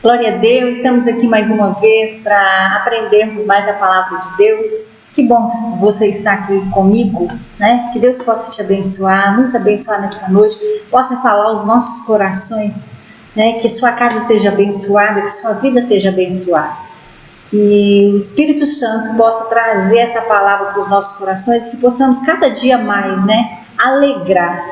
Glória a Deus, estamos aqui mais uma vez para aprendermos mais a palavra de Deus. Que bom que você está aqui comigo, né? Que Deus possa te abençoar, nos abençoar nessa noite, possa falar aos nossos corações, né? Que sua casa seja abençoada, que sua vida seja abençoada. Que o Espírito Santo possa trazer essa palavra para os nossos corações, que possamos cada dia mais, né? Alegrar,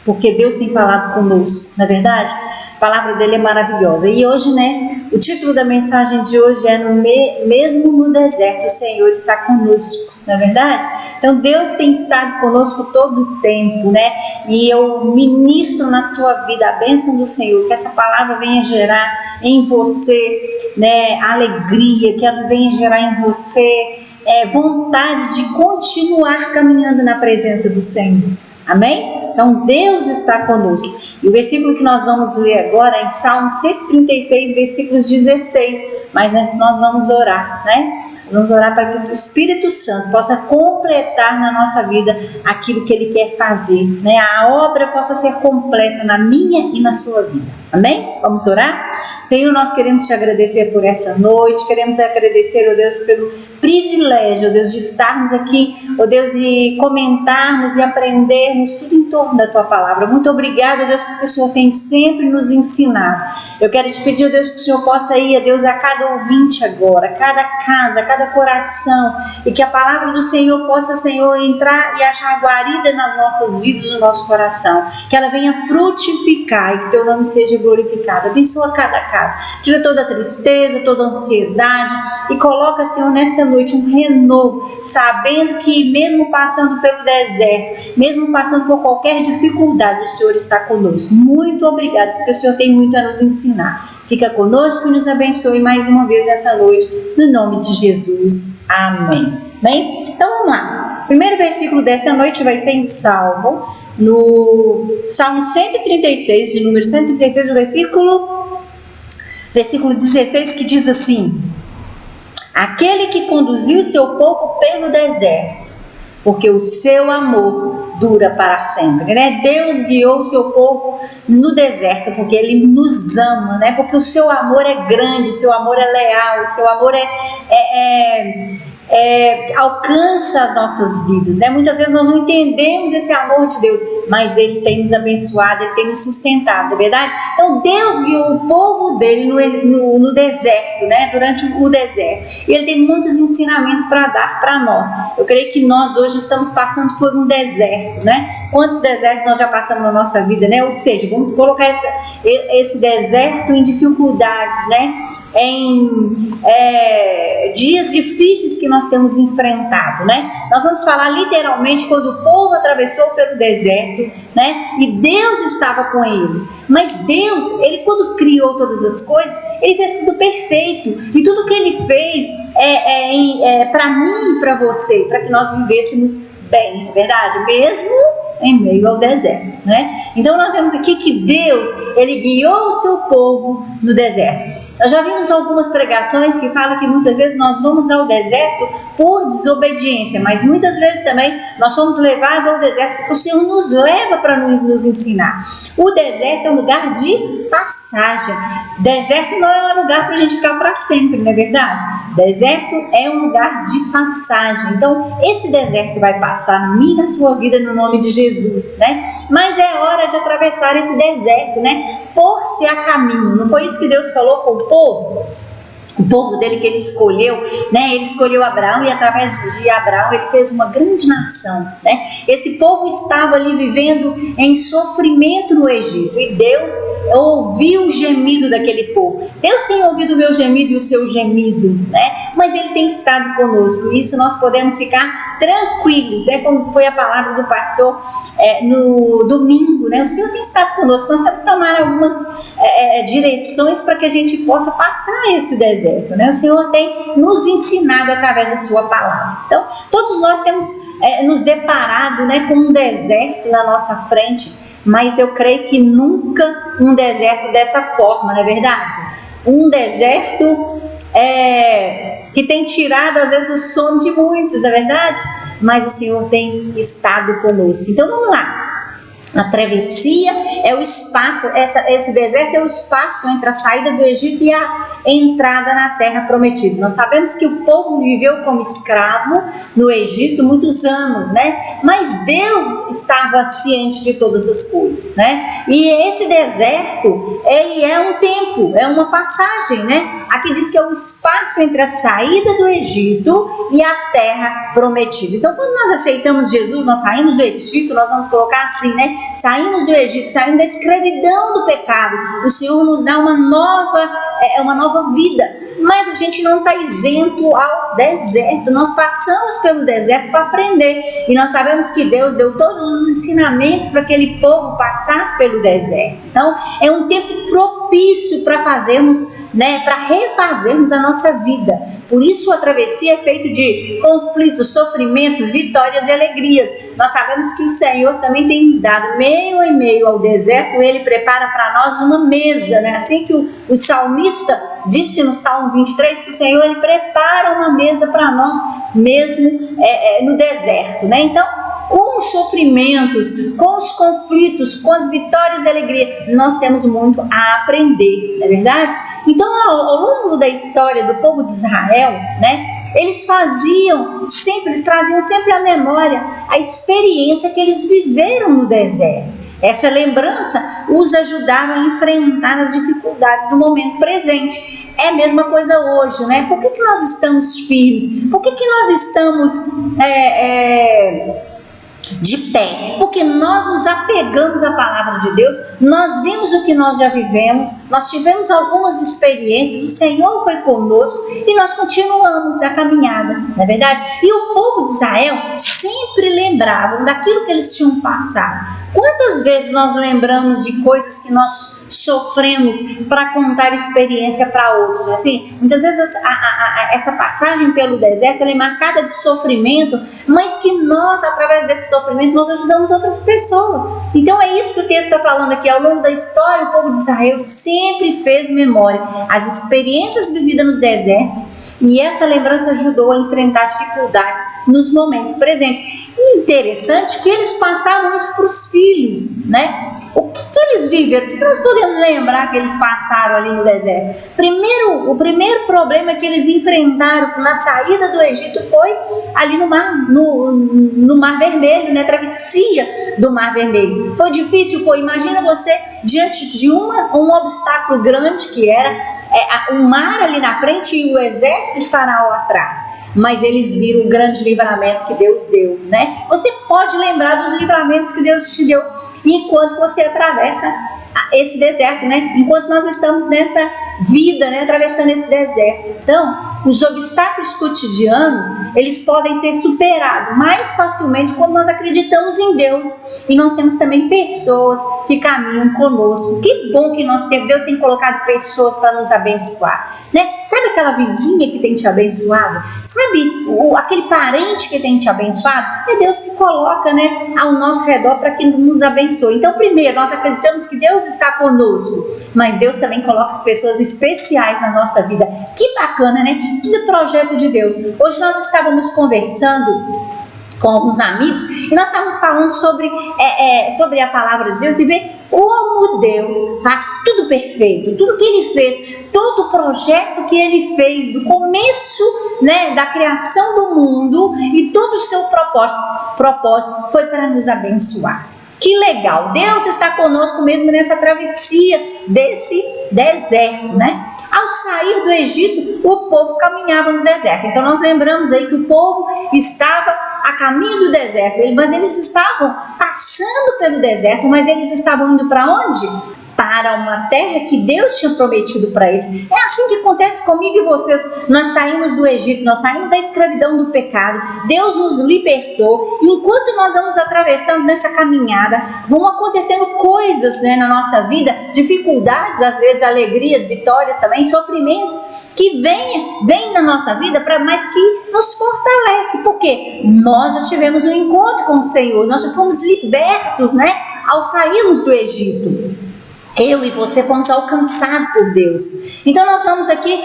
porque Deus tem falado conosco, não é verdade? A palavra dele é maravilhosa. E hoje, né, o título da mensagem de hoje é Mesmo no deserto, o Senhor está conosco, não é verdade? Então Deus tem estado conosco todo o tempo, né? E eu ministro na sua vida a bênção do Senhor, que essa palavra venha gerar em você, né, alegria, que ela venha gerar em você vontade de continuar caminhando na presença do Senhor. Amém? Então Deus está conosco. E o versículo que nós vamos ler agora é em Salmo 136, versículos 16. Mas antes nós vamos orar, né? Vamos orar para que o Espírito Santo possa completar na nossa vida aquilo que Ele quer fazer, né? A obra possa ser completa na minha e na sua vida. Amém? Vamos orar? Senhor, nós queremos te agradecer por essa noite, queremos agradecer, ó Deus, pelo privilégio, ó Deus, de estarmos aqui, ó Deus, e comentarmos e aprendermos tudo em torno da Tua palavra. Muito obrigada, ó Deus, porque o Senhor tem sempre nos ensinado. Eu quero te pedir, ó Deus, que o Senhor possa ir, ó Deus, a cada ouvinte agora, a cada casa, a cada coração, e que a palavra do Senhor possa, Senhor, entrar e achar guarida nas nossas vidas, no nosso coração, que ela venha frutificar e que Teu nome seja glorificado. Abençoa cada casa, tira toda a tristeza, toda a ansiedade e coloca, Senhor, nesta noite um renovo, sabendo que mesmo passando pelo deserto, mesmo passando por qualquer dificuldade, o Senhor está conosco. Muito obrigado, porque o Senhor tem muito a nos ensinar. Fica conosco e nos abençoe mais uma vez nessa noite, no nome de Jesus. Amém. Bem, então vamos lá. O primeiro versículo dessa noite vai ser em Salmo 136, de número 136, do versículo 16, que diz assim: Aquele que conduziu seu povo pelo deserto, porque o seu amor dura para sempre, né? Deus guiou o seu povo no deserto, porque Ele nos ama, né? Porque o seu amor é grande, o seu amor é leal, o seu amor alcança as nossas vidas, né? Muitas vezes nós não entendemos esse amor de Deus, mas Ele tem nos abençoado, Ele tem nos sustentado, não é verdade? Então Deus guiou o povo dele no deserto, né? Durante o deserto, e Ele tem muitos ensinamentos para dar para nós. Eu creio que nós hoje estamos passando por um deserto, né? Quantos desertos nós já passamos na nossa vida, né? Ou seja, vamos colocar esse deserto em dificuldades, né? Em dias difíceis que nós temos enfrentado, né? Nós vamos falar literalmente quando o povo atravessou pelo deserto, né? E Deus estava com eles. Mas Deus, Ele quando criou todas as coisas, Ele fez tudo perfeito. E tudo que Ele fez para mim e para você, para que nós vivêssemos bem, é verdade? Mesmo em meio ao deserto, né? Então nós vemos aqui que Deus, Ele guiou o seu povo no deserto. Nós já vimos algumas pregações que falam que muitas vezes nós vamos ao deserto por desobediência, mas muitas vezes também nós somos levados ao deserto porque o Senhor nos leva para nos ensinar. O deserto é um lugar de passagem. Deserto não é um lugar para a gente ficar para sempre, não é verdade? Deserto é um lugar de passagem. Então esse deserto vai passar na minha e na sua vida no nome de Jesus, né? Mas é hora de atravessar esse deserto, né? Pôr-se a caminho. Não foi isso que Deus falou com o povo? O povo dele que Ele escolheu, né? Ele escolheu Abraão e através de Abraão Ele fez uma grande nação, né? Esse povo estava ali vivendo em sofrimento no Egito e Deus ouviu o gemido daquele povo. Deus tem ouvido o meu gemido e o seu gemido, né? Mas Ele tem estado conosco, e isso nós podemos ficar tranquilos, né? Como foi a palavra do pastor no domingo, né? O Senhor tem estado conosco. Nós temos que tomar algumas direções para que a gente possa passar esse deserto, né? O Senhor tem nos ensinado através da sua palavra. Então todos nós temos nos deparado, né, com um deserto na nossa frente, mas eu creio que nunca um deserto dessa forma, não é verdade? Um deserto que tem tirado às vezes o sono de muitos, não é verdade? Mas o Senhor tem estado conosco. Então vamos lá. A travessia é o espaço, esse deserto é o espaço entre a saída do Egito e a entrada na terra prometida. Nós sabemos que o povo viveu como escravo no Egito muitos anos, né? Mas Deus estava ciente de todas as coisas, né? E esse deserto, ele é um tempo, é uma passagem, né? Aqui diz que é o espaço entre a saída do Egito e a terra prometida. Então, quando nós aceitamos Jesus, nós saímos do Egito, nós vamos colocar assim, né? Saímos do Egito, saímos da escravidão do pecado. O Senhor nos dá uma nova vida, mas a gente não está isento ao deserto. Nós passamos pelo deserto para aprender, e nós sabemos que Deus deu todos os ensinamentos para aquele povo passar pelo deserto. Então, é um tempo propício para fazermos, né, para refazermos a nossa vida. Por isso a travessia é feita de conflitos, sofrimentos, vitórias e alegrias. Nós sabemos que o Senhor também tem nos dado, meio em meio ao deserto, Ele prepara para nós uma mesa, né? Assim que o salmista disse no Salmo 23, que o Senhor, Ele prepara uma mesa para nós, mesmo no deserto, né? Então, com os sofrimentos, com os conflitos, com as vitórias e alegria, nós temos muito a aprender, não é verdade? Então, ao longo da história do povo de Israel, né, eles traziam sempre à memória a experiência que eles viveram no deserto. Essa lembrança os ajudaram a enfrentar as dificuldades no momento presente. É a mesma coisa hoje, né? Por que nós estamos firmes? Por que nós estamos de pé? Porque nós nos apegamos à palavra de Deus, nós vimos o que nós já vivemos, nós tivemos algumas experiências, o Senhor foi conosco e nós continuamos a caminhada, não é verdade? E o povo de Israel sempre lembravam daquilo que eles tinham passado. Quantas vezes nós lembramos de coisas que nós sofremos para contar experiência para outros? Assim, muitas vezes essa passagem pelo deserto ela é marcada de sofrimento, mas que nós, através desse sofrimento, nós ajudamos outras pessoas. Então é isso que o texto está falando aqui. Ao longo da história, o povo de Israel sempre fez memória as experiências vividas no deserto, e essa lembrança ajudou a enfrentar dificuldades nos momentos presentes. E interessante que eles passavam isso para os filhos, né? O que eles viveram? O que nós podemos lembrar que eles passaram ali no deserto? O primeiro problema que eles enfrentaram na saída do Egito foi ali no Mar Vermelho, né? Travessia do Mar Vermelho. Foi difícil? Foi. Imagina você diante de um obstáculo grande que era um mar ali na frente e o exército estará lá atrás. Mas eles viram o grande livramento que Deus deu, né? Você pode lembrar dos livramentos que Deus te deu enquanto você atravessa esse deserto, né? Enquanto nós estamos nessa vida, né? Atravessando esse deserto. Então, os obstáculos cotidianos, eles podem ser superados mais facilmente quando nós acreditamos em Deus. E nós temos também pessoas que caminham conosco. Que bom que Deus tem colocado pessoas para nos abençoar, né? Sabe aquela vizinha que tem te abençoado? Sabe aquele parente que tem te abençoado? É Deus que coloca, né, ao nosso redor para que nos abençoe. Então, primeiro, nós acreditamos que Deus está conosco, mas Deus também coloca as pessoas especiais na nossa vida. Que bacana, né? Tudo é projeto de Deus. Hoje nós estávamos conversando com alguns amigos e nós estávamos falando sobre a palavra de Deus e ver como Deus faz tudo perfeito, tudo que Ele fez, todo o projeto que Ele fez do começo, né, da criação do mundo, e todo o seu propósito foi para nos abençoar. Que legal, Deus está conosco mesmo nessa travessia desse deserto, né? Ao sair do Egito, o povo caminhava no deserto. Então nós lembramos aí que o povo estava a caminho do deserto, mas eles estavam passando pelo deserto, mas eles estavam indo para onde? Para uma terra que Deus tinha prometido para eles. É assim que acontece comigo e vocês. Nós saímos do Egito, nós saímos da escravidão do pecado, Deus nos libertou, e enquanto nós vamos atravessando nessa caminhada, vão acontecendo coisas, né, na nossa vida, dificuldades, às vezes alegrias, vitórias também, sofrimentos que vêm na nossa vida, mas que nos fortalece, porque nós já tivemos um encontro com o Senhor, nós já fomos libertos, né, ao sairmos do Egito. Eu e você fomos alcançados por Deus. Então nós vamos aqui,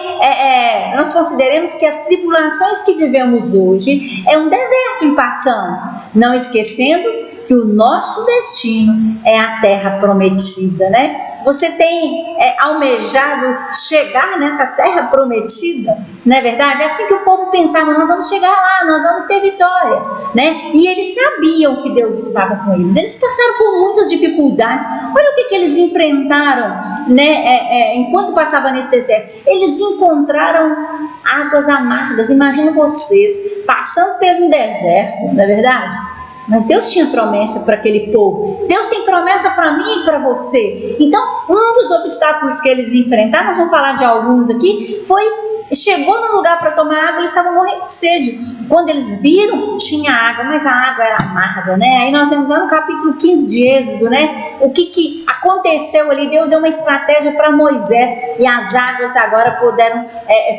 nós consideramos que as tribulações que vivemos hoje é um deserto em passamos, não esquecendo que o nosso destino é a terra prometida, né? Você tem almejado chegar nessa terra prometida, não é verdade? É assim que o povo pensava, nós vamos chegar lá, nós vamos ter vitória, né? E eles sabiam que Deus estava com eles, eles passaram por muitas dificuldades. Olha o que eles enfrentaram, né? Enquanto passavam nesse deserto, eles encontraram águas amargas. Imagina vocês passando pelo deserto, não é verdade? Mas Deus tinha promessa para aquele povo. Deus tem promessa para mim e para você. Então, um dos obstáculos que eles enfrentaram, nós vamos falar de alguns aqui, chegou no lugar para tomar água, eles estavam morrendo de sede. Quando eles viram, tinha água, mas a água era amarga, né? Aí nós vemos lá no capítulo 15 de Êxodo, né? O que aconteceu ali? Deus deu uma estratégia para Moisés e as águas agora puderam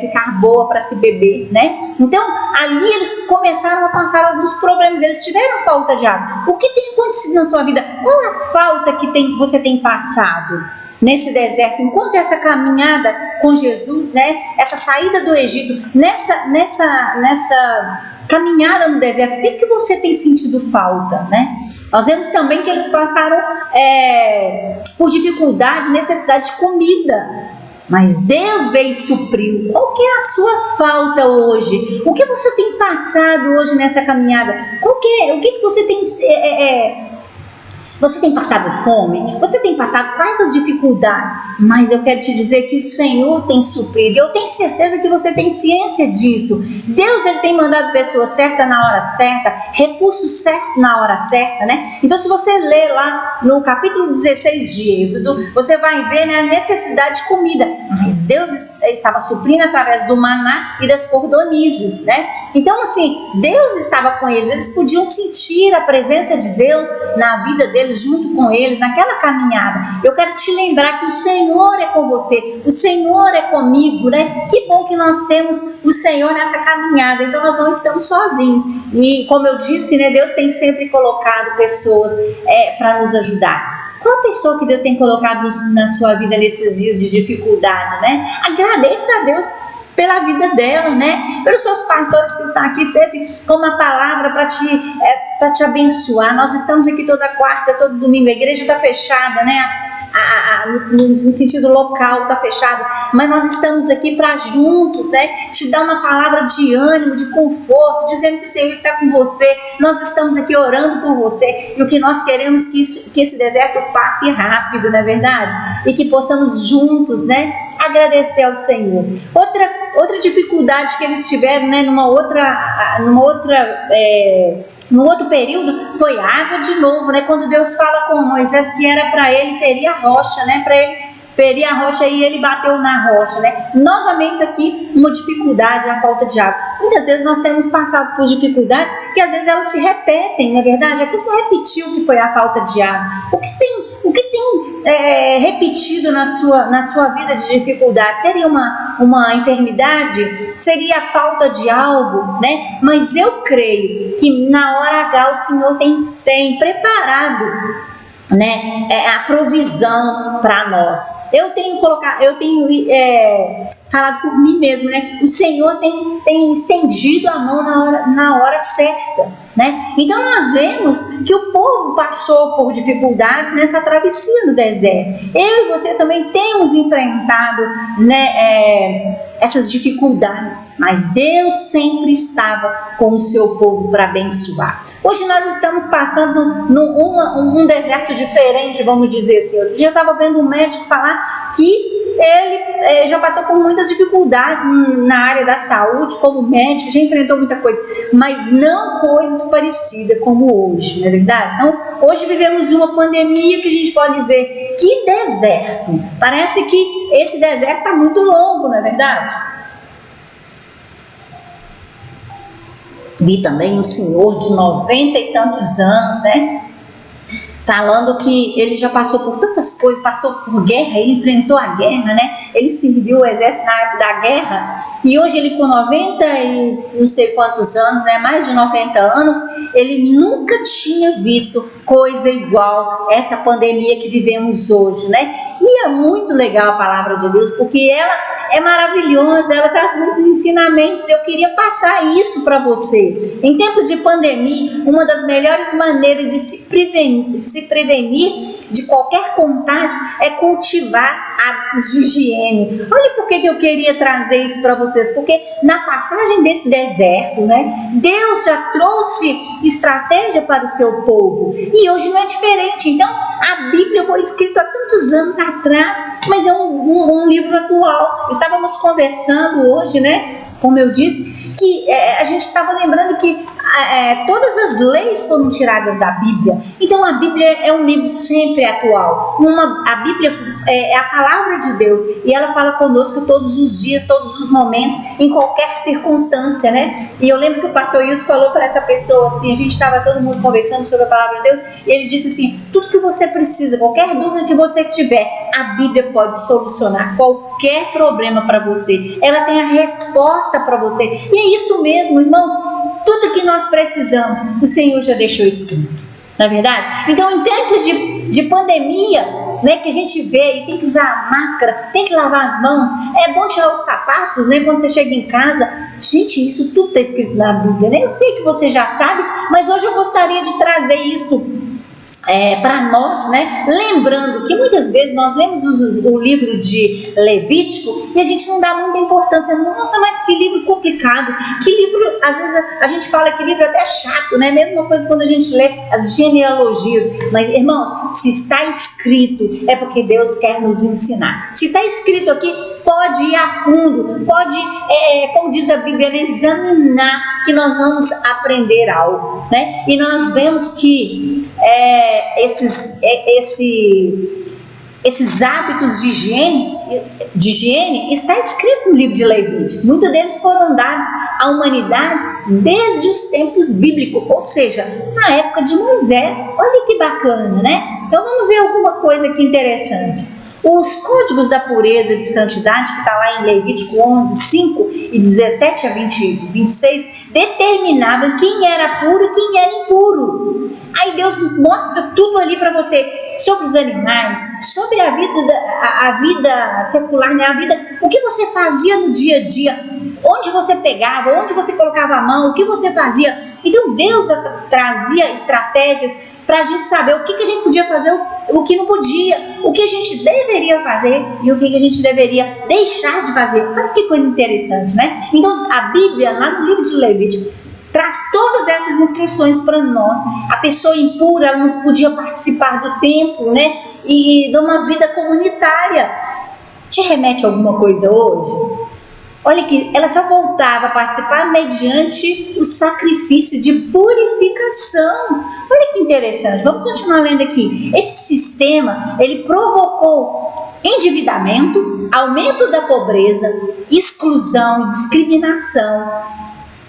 ficar boas para se beber, né? Então, ali eles começaram a passar alguns problemas, eles tiveram falta de água. O que tem acontecido na sua vida? Qual a falta que você tem passado nesse deserto, enquanto essa caminhada com Jesus, né, essa saída do Egito, nessa caminhada no deserto, o que você tem sentido falta, né? Nós vemos também que eles passaram por dificuldade, necessidade de comida, mas Deus veio e supriu. Qual que é a sua falta hoje? O que você tem passado hoje nessa caminhada? O que você tem Você tem passado fome? Você tem passado quais as dificuldades? Mas eu quero te dizer que o Senhor tem suprido. Eu tenho certeza que você tem ciência disso. Deus, Ele tem mandado pessoas certas na hora certa, recursos certos na hora certa, né? Então, se você ler lá no capítulo 16 de Êxodo, você vai ver, né, a necessidade de comida. Mas Deus estava suprindo através do maná e das cordonizes, né? Então, assim, Deus estava com eles. Eles podiam sentir a presença de Deus na vida deles, junto com eles, naquela caminhada. Eu quero te lembrar que o Senhor é com você, o Senhor é comigo, né? Que bom que nós temos o Senhor nessa caminhada, então nós não estamos sozinhos. E como eu disse, né, Deus tem sempre colocado pessoas para nos ajudar. Qual a pessoa que Deus tem colocado na sua vida nesses dias de dificuldade, né? Agradeça a Deus pela vida dela, né? Pelos seus pastores que estão aqui sempre com uma palavra para te abençoar. Nós estamos aqui toda quarta, todo domingo, a igreja está fechada, né? No sentido local está fechado, mas nós estamos aqui para juntos, né, te dar uma palavra de ânimo, de conforto, dizendo que o Senhor está com você. Nós estamos aqui orando por você, e o que nós queremos que esse deserto passe rápido, não é verdade? E que possamos juntos, né, agradecer ao Senhor. Outra dificuldade que eles tiveram, né, num outro período, foi água de novo, né? Quando Deus fala com Moisés que era para ele ferir a rocha, né? Para ele ferir a rocha, e ele bateu na rocha, né? Novamente aqui uma dificuldade, a falta de água. Muitas vezes nós temos passado por dificuldades que às vezes elas se repetem, não é verdade? Aqui se repetiu que foi a falta de água. O que tem repetido na sua vida de dificuldade? Seria uma enfermidade? Seria a falta de algo, né? Mas eu creio que na hora H o Senhor tem preparado, né, a provisão para nós. Eu tenho falado por mim mesmo, né? O Senhor tem estendido a mão na hora certa, né? Então nós vemos que o povo passou por dificuldades nessa travessia no deserto. Eu e você também temos enfrentado, né, essas dificuldades, mas Deus sempre estava com o seu povo para abençoar. Hoje nós estamos passando um deserto diferente, vamos dizer assim. Outro dia eu estava vendo um médico falar que ele já passou por muitas dificuldades na área da saúde, como médico, já enfrentou muita coisa, mas não coisas parecidas como hoje, não é verdade? Então, hoje vivemos uma pandemia que a gente pode dizer, que deserto! Parece que esse deserto está muito longo, não é verdade? Vi também um senhor de 90 e tantos anos, né? falando que ele já passou por tantas coisas, passou por guerra, ele enfrentou a guerra, né? Ele serviu o exército na época da guerra, e hoje ele com 90 e não sei quantos anos, né? Mais de 90 anos, ele nunca tinha visto coisa igual essa pandemia que vivemos hoje, né? E é muito legal a palavra de Deus, porque ela é maravilhosa, ela traz muitos ensinamentos. Eu queria passar isso para você. Em tempos de pandemia, uma das melhores maneiras de se prevenir de qualquer contágio é cultivar hábitos de higiene. Olha por que eu queria trazer isso para vocês, porque na passagem desse deserto, né, Deus já trouxe estratégia para o seu povo, e hoje não é diferente. Então, a Bíblia foi escrita há tantos anos atrás, mas é um livro atual. Estávamos conversando hoje, né, como eu disse, que a gente estava lembrando que todas as leis foram tiradas da Bíblia. Então a Bíblia é um livro sempre atual. A Bíblia é a palavra de Deus, e ela fala conosco todos os dias, todos os momentos, em qualquer circunstância, né? E eu lembro que o pastor Wilson falou para essa pessoa assim, a gente estava todo mundo conversando sobre a palavra de Deus, e ele disse assim: tudo que você precisa, qualquer dúvida que você tiver, a Bíblia pode solucionar qualquer problema para você. Ela tem a resposta para você. E é isso mesmo, irmãos, tudo que nós precisamos, o Senhor já deixou escrito, não é verdade? Então, em tempos de pandemia, né, que a gente vê e tem que usar máscara, tem que lavar as mãos, é bom tirar os sapatos, né, quando você chega em casa. Gente, isso tudo está escrito na Bíblia, né? Eu sei que você já sabe, mas hoje eu gostaria de trazer isso para nós, né? Lembrando que muitas vezes nós lemos o livro de Levítico e a gente não dá muita importância. Nossa, mas que livro complicado, que livro, às vezes a gente fala que livro até chato, né? Mesma coisa quando a gente lê as genealogias. Mas, irmãos, se está escrito, é porque Deus quer nos ensinar. Se está escrito aqui, pode ir a fundo, pode, como diz a Bíblia, examinar, que nós vamos aprender algo, né? E nós vemos que esses hábitos de higiene está escrito no livro de Levítico. Muitos deles foram dados à humanidade desde os tempos bíblicos, ou seja, na época de Moisés. Olha que bacana, né? Então vamos ver alguma coisa aqui interessante. Os códigos da pureza e de santidade, que está lá em Levítico 11, 5 e 17 a 26, determinavam quem era puro e quem era impuro. Aí Deus mostra tudo ali para você, sobre os animais, sobre a vida secular, né? O que você fazia no dia a dia, onde você pegava, onde você colocava a mão, o que você fazia. Então Deus trazia estratégias para a gente saber o que a gente podia fazer, o que não podia, o que a gente deveria fazer e o que a gente deveria deixar de fazer. Olha que coisa interessante, né? Então a Bíblia, lá no livro de Levítico, traz todas essas instruções para nós. A pessoa impura, ela não podia participar do templo, né? E de uma vida comunitária. Te remete a alguma coisa hoje? Olha que ela só voltava a participar mediante o sacrifício de purificação. Olha que interessante. Vamos continuar lendo aqui. Esse sistema, ele provocou endividamento, aumento da pobreza, exclusão, discriminação.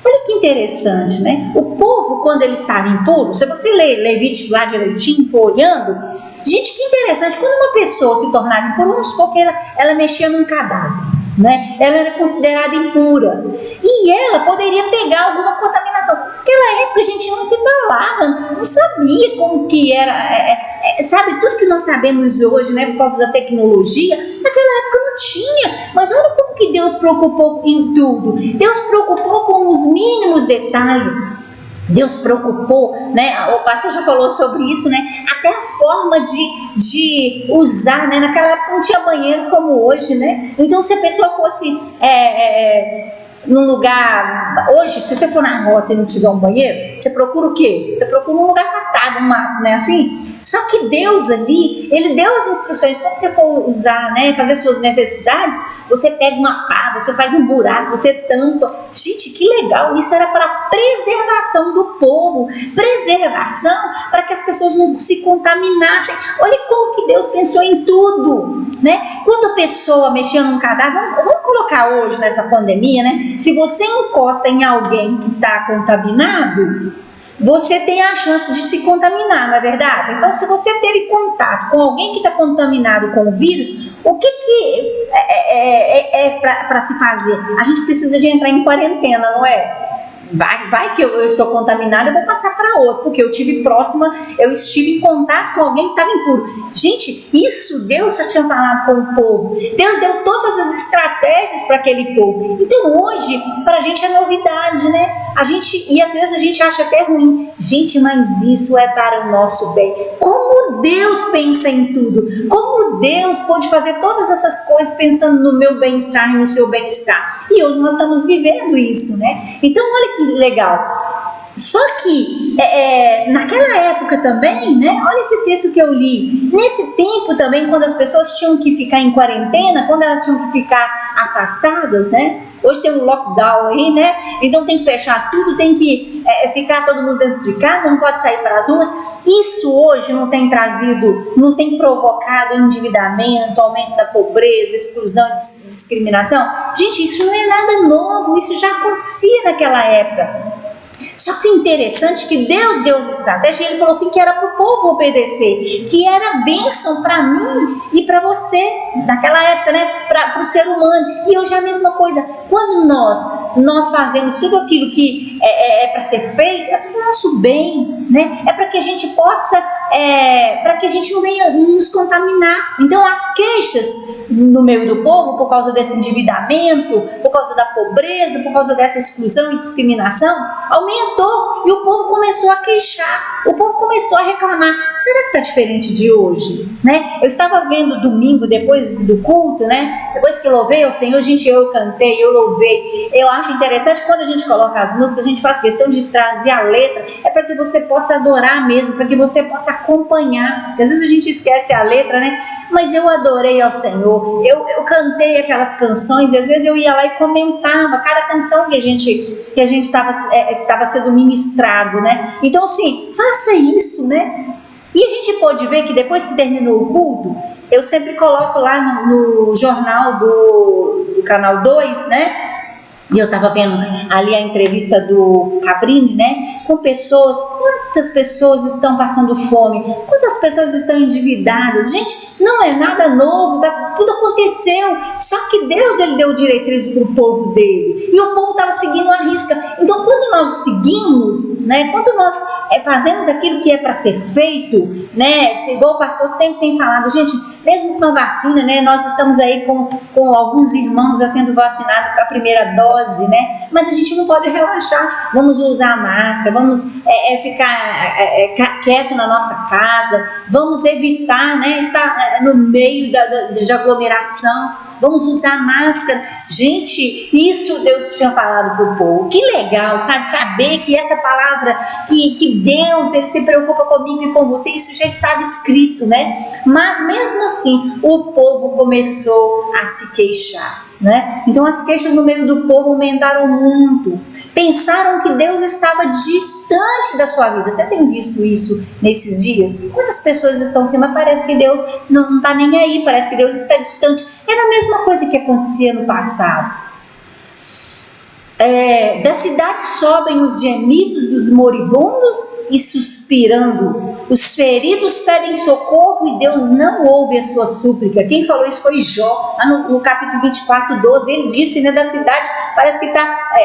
Olha que interessante, né? O povo, quando ele estava impuro, se você ler Levítico lá direitinho, for olhando, gente, que interessante. Quando uma pessoa se tornava impura, vamos supor que ela mexia num cadáver, né? Ela era considerada impura e ela poderia pegar alguma contaminação. Naquela época a gente não se falava, não sabia como que era, sabe, tudo que nós sabemos hoje, né, por causa da tecnologia, naquela época não tinha. Mas olha como que Deus preocupou em tudo. Deus preocupou com os mínimos detalhes. Deus preocupou, né? O pastor já falou sobre isso, né? Até a forma de usar, né? Naquela época não tinha banheiro como hoje, né? Então, se a pessoa fosse num lugar, hoje, se você for na roça e não tiver um banheiro, você procura o quê? Você procura um lugar afastado, um mato, né? Assim? Só que Deus ali, Ele deu as instruções. Quando você for usar, né? Fazer suas necessidades, você pega uma pá, você faz um buraco, você tampa. Gente, que legal! Isso era para preservação do povo, preservação para que as pessoas não se contaminassem. Olha como que Deus pensou em tudo, né? Quando a pessoa mexia num cadáver, vamos colocar hoje nessa pandemia, né? Se você encosta em alguém que está contaminado, você tem a chance de se contaminar, não é verdade? Então, se você teve contato com alguém que está contaminado com o vírus, o que é para se fazer? A gente precisa de entrar em quarentena, não é? Vai que eu estou contaminada, eu vou passar para outro, porque eu estive em contato com alguém que estava impuro. Gente, isso Deus já tinha falado com o povo. Deus deu todas as estratégias para aquele povo. Então hoje, para a gente é novidade, né? E às vezes a gente acha até ruim. Gente, mas isso é para o nosso bem. Como Deus pensa em tudo. Como Deus pode fazer todas essas coisas pensando no meu bem-estar e no seu bem-estar. E hoje nós estamos vivendo isso, né? Então olha que legal. Só que naquela época também, né? Olha esse texto que eu li. Nesse tempo também, quando as pessoas tinham que ficar em quarentena, quando elas tinham que ficar afastadas, né? Hoje tem um lockdown aí, né? Então tem que fechar tudo, tem que ficar todo mundo dentro de casa, não pode sair para as ruas. Isso hoje não tem provocado endividamento, aumento da pobreza, exclusão e discriminação? Gente, isso não é nada novo, isso já acontecia naquela época. Só que o interessante é que Deus deu estratégia, ele falou assim que era para o povo obedecer, que era bênção para mim e para você, naquela época, né, para o ser humano. E hoje é a mesma coisa, quando nós fazemos tudo aquilo que é para ser feito, é para o nosso bem, né? É para que a gente possa, para que a gente não venha nos contaminar. Então as queixas no meio do povo, por causa desse endividamento, por causa da pobreza, por causa dessa exclusão e discriminação, aumentou e o povo começou a queixar, o povo começou a reclamar. Será que está diferente de hoje? Né? Eu estava vendo domingo, depois do culto, né? Depois que eu louvei ao Senhor, gente, eu cantei, eu louvei. Eu acho interessante quando a gente coloca as músicas, a gente faz questão de trazer a letra, é para que você possa adorar mesmo, para que você possa acompanhar. Porque às vezes a gente esquece a letra, né? Mas eu adorei ao Senhor, eu cantei aquelas canções, e às vezes eu ia lá e comentava cada canção que a gente estava sendo ministrado, né? Então, assim, faça isso, né? E a gente pode ver que depois que terminou o culto, eu sempre coloco lá no jornal do Canal 2, né? E eu estava vendo ali a entrevista do Cabrini, né? Com pessoas, quantas pessoas estão passando fome, quantas pessoas estão endividadas. Gente, não é nada novo, tudo aconteceu. Só que Deus, ele deu diretrizes para o povo dele. E o povo estava seguindo a risca. Então, quando nós seguimos, né? Quando nós fazemos aquilo que é para ser feito, né? Igual o pastor sempre tem falado, gente, mesmo com a vacina, né? Nós estamos aí com alguns irmãos já sendo vacinados com a primeira dose, né? Mas a gente não pode relaxar. Vamos usar máscara, vamos ficar quieto na nossa casa, vamos evitar, né? Estar no meio de aglomeração. Vamos usar máscara. Gente, isso Deus tinha falado para o povo. Que legal, sabe? Saber que essa palavra, que Deus, ele se preocupa comigo e com você, isso já estava escrito, né? Mas mesmo assim, o povo começou a se queixar, né? Então as queixas no meio do povo aumentaram muito. Pensaram que Deus estava distante da sua vida. Você tem visto isso nesses dias? Quantas pessoas estão assim, mas parece que Deus não está nem aí, parece que Deus está distante. Era a mesma coisa que acontecia no passado. Da cidade sobem os gemidos dos moribundos e suspirando. Os feridos pedem socorro e Deus não ouve a sua súplica. Quem falou isso foi Jó, lá no capítulo 24, 12. Ele disse, né, da cidade, parece que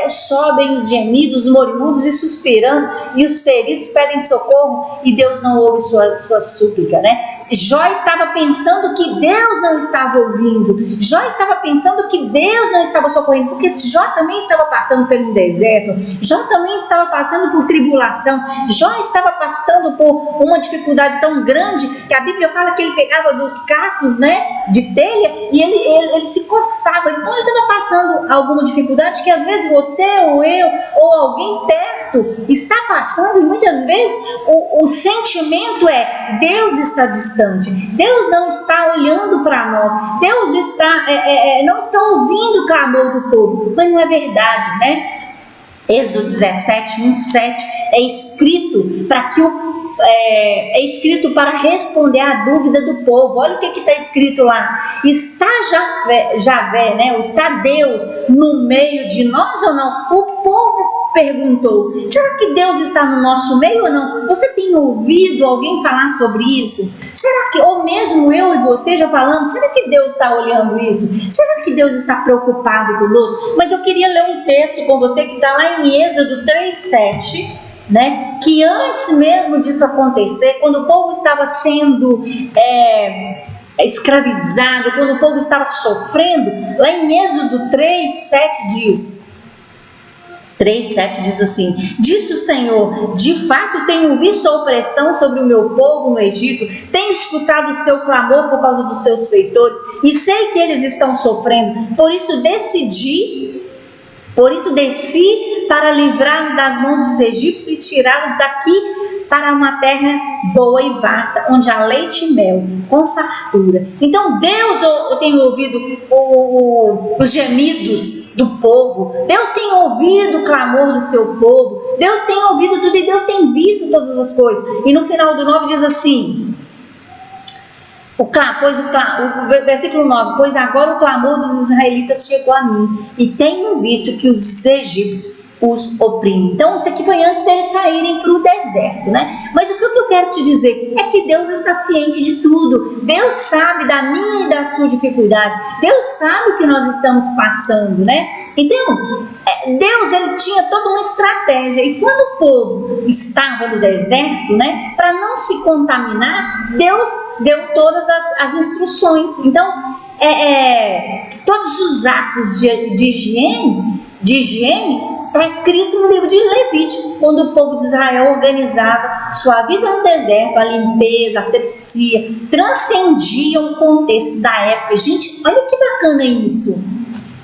sobem os gemidos, os moribundos e suspirando, e os feridos pedem socorro e Deus não ouve sua súplica, né? Jó estava pensando que Deus não estava ouvindo. Jó estava pensando que Deus não estava socorrendo, porque Jó também estava passando por um deserto. Jó também estava passando por tribulação. Jó estava passando por uma dificuldade tão grande que a Bíblia fala que ele pegava dos cacos, né, de telha e ele se coçava. Então ele estava passando alguma dificuldade que às vezes você ou eu ou alguém perto está passando, e muitas vezes o sentimento é: Deus está distante. Deus não está olhando para nós. Deus não está ouvindo o clamor do povo. Mas não é verdade, né? Êxodo 17, 27 é escrito para responder à dúvida do povo. Olha o que está escrito lá. Está Javé, né? Está Deus no meio de nós ou não? O povo perguntou: será que Deus está no nosso meio ou não? Você tem ouvido alguém falar sobre isso? Será que, ou mesmo eu e você já falamos, será que Deus está olhando isso? Será que Deus está preocupado conosco? Mas eu queria ler um texto com você que está lá em Êxodo 3:7, né? Que antes mesmo disso acontecer, quando o povo estava sendo escravizado, quando o povo estava sofrendo, lá em Êxodo 3:7 diz assim: disse o Senhor, de fato tenho visto a opressão sobre o meu povo no Egito, tenho escutado o seu clamor por causa dos seus feitores, e sei que eles estão sofrendo, por isso desci para livrar-me das mãos dos egípcios e tirá-los daqui para uma terra boa e vasta, onde há leite e mel, com fartura. Então Deus tem ouvido os gemidos do povo, Deus tem ouvido o clamor do seu povo, Deus tem ouvido tudo e Deus tem visto todas as coisas. E no final do 9 diz assim, o versículo 9: pois agora o clamor dos israelitas chegou a mim, e tenho visto que os egípcios os oprimem. Então isso aqui foi antes deles saírem para o deserto, né? Mas o que eu quero te dizer é que Deus está ciente de tudo. Deus sabe da minha e da sua dificuldade. Deus sabe o que nós estamos passando, né? Então Deus, ele tinha toda uma estratégia, e quando o povo estava no deserto, né, para não se contaminar, Deus deu todas as instruções. Então todos os atos de higiene está escrito no livro de Levítico, quando o povo de Israel organizava sua vida no deserto, a limpeza, a asepsia, transcendiam o contexto da época. Gente, olha que bacana isso.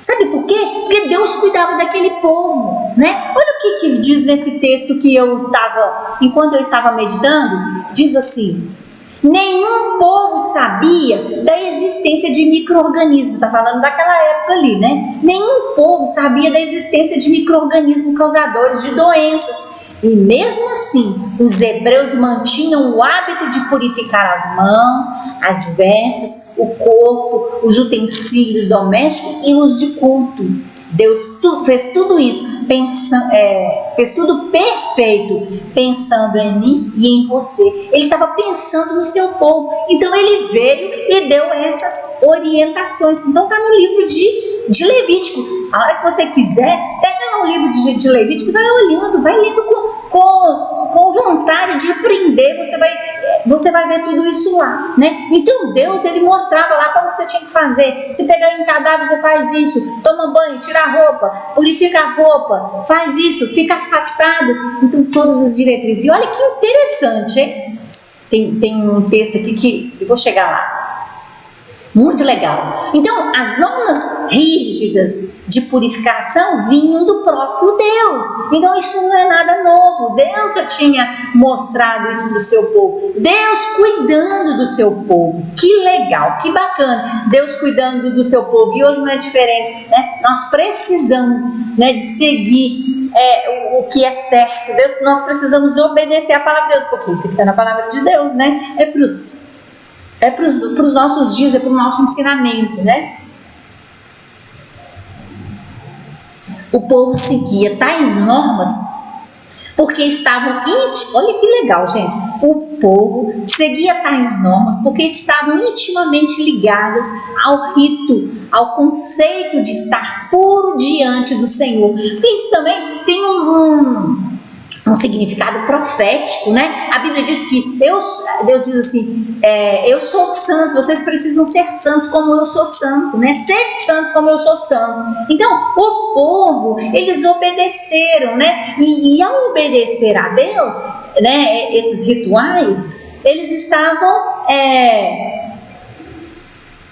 Sabe por quê? Porque Deus cuidava daquele povo, né? Olha o que diz nesse texto que enquanto eu estava meditando, diz assim: nenhum povo sabia da existência de micro-organismos. Está falando daquela época ali, né? Nenhum povo sabia da existência de micro-organismos causadores de doenças. E mesmo assim, os hebreus mantinham o hábito de purificar as mãos, as vestes, o corpo, os utensílios domésticos e os de culto. Deus fez tudo isso, fez tudo perfeito, pensando em mim e em você. Ele estava pensando no seu povo. Então ele veio e deu essas orientações. Então está no livro de Levítico. A hora que você quiser, pega o livro de Levítico e vai olhando, vai lendo com vontade de aprender. Você vai ver tudo isso lá, né? Então Deus, ele mostrava lá como você tinha que fazer. Se pegar em cadáver, você faz isso. Toma banho, tira a roupa, purifica a roupa, faz isso, fica afastado. Então todas as diretrizes. E olha que interessante, hein? Tem um texto aqui que eu vou chegar lá. Muito legal. Então, as normas rígidas de purificação vinham do próprio Deus. Então, isso não é nada novo. Deus já tinha mostrado isso para o seu povo. Deus cuidando do seu povo. Que legal, que bacana. Deus cuidando do seu povo. E hoje não é diferente, né? Nós precisamos, né, de seguir o que é certo. Nós precisamos obedecer a palavra de Deus. Porque isso aqui está na palavra de Deus, né? É para os nossos dias, é para o nosso ensinamento, né? O povo seguia tais normas porque estavam olha que legal, gente. O povo seguia tais normas porque estavam intimamente ligadas ao rito, ao conceito de estar puro diante do Senhor. Porque isso também tem um significado profético, né? A Bíblia diz que Deus diz assim, eu sou santo, vocês precisam ser santos como eu sou santo, né? Ser santo como eu sou santo. Então, o povo, eles obedeceram, né? E ao obedecer a Deus, né, esses rituais, eles estavam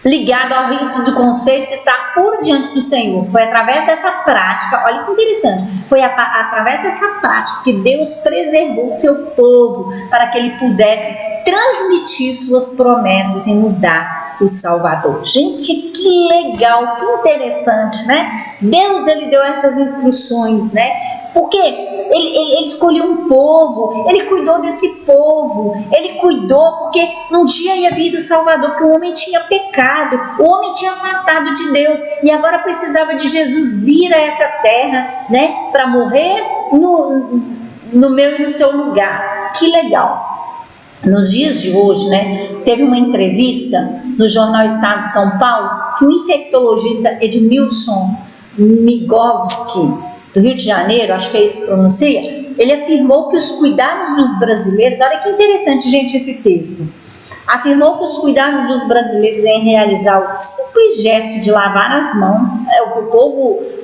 ligado ao rito do conceito de estar puro diante do Senhor. Foi através dessa prática, olha que interessante, foi através dessa prática que Deus preservou o seu povo para que ele pudesse transmitir suas promessas e nos dar o Salvador. Gente, que legal, que interessante, né? Deus, ele deu essas instruções, né? Porque ele escolheu um povo, ele cuidou desse povo, ele cuidou porque um dia ia vir o Salvador, porque o homem tinha pecado, o homem tinha afastado de Deus e agora precisava de Jesus vir a essa terra, né, para morrer no meu e no seu lugar. Que legal! Nos dias de hoje, né, teve uma entrevista no jornal Estado de São Paulo que o infectologista Edmilson Migovski, do Rio de Janeiro, acho que é isso que pronuncia, ele afirmou que os cuidados dos brasileiros, olha que interessante, gente, esse texto, afirmou que os cuidados dos brasileiros em realizar o simples gesto de lavar as mãos, é o que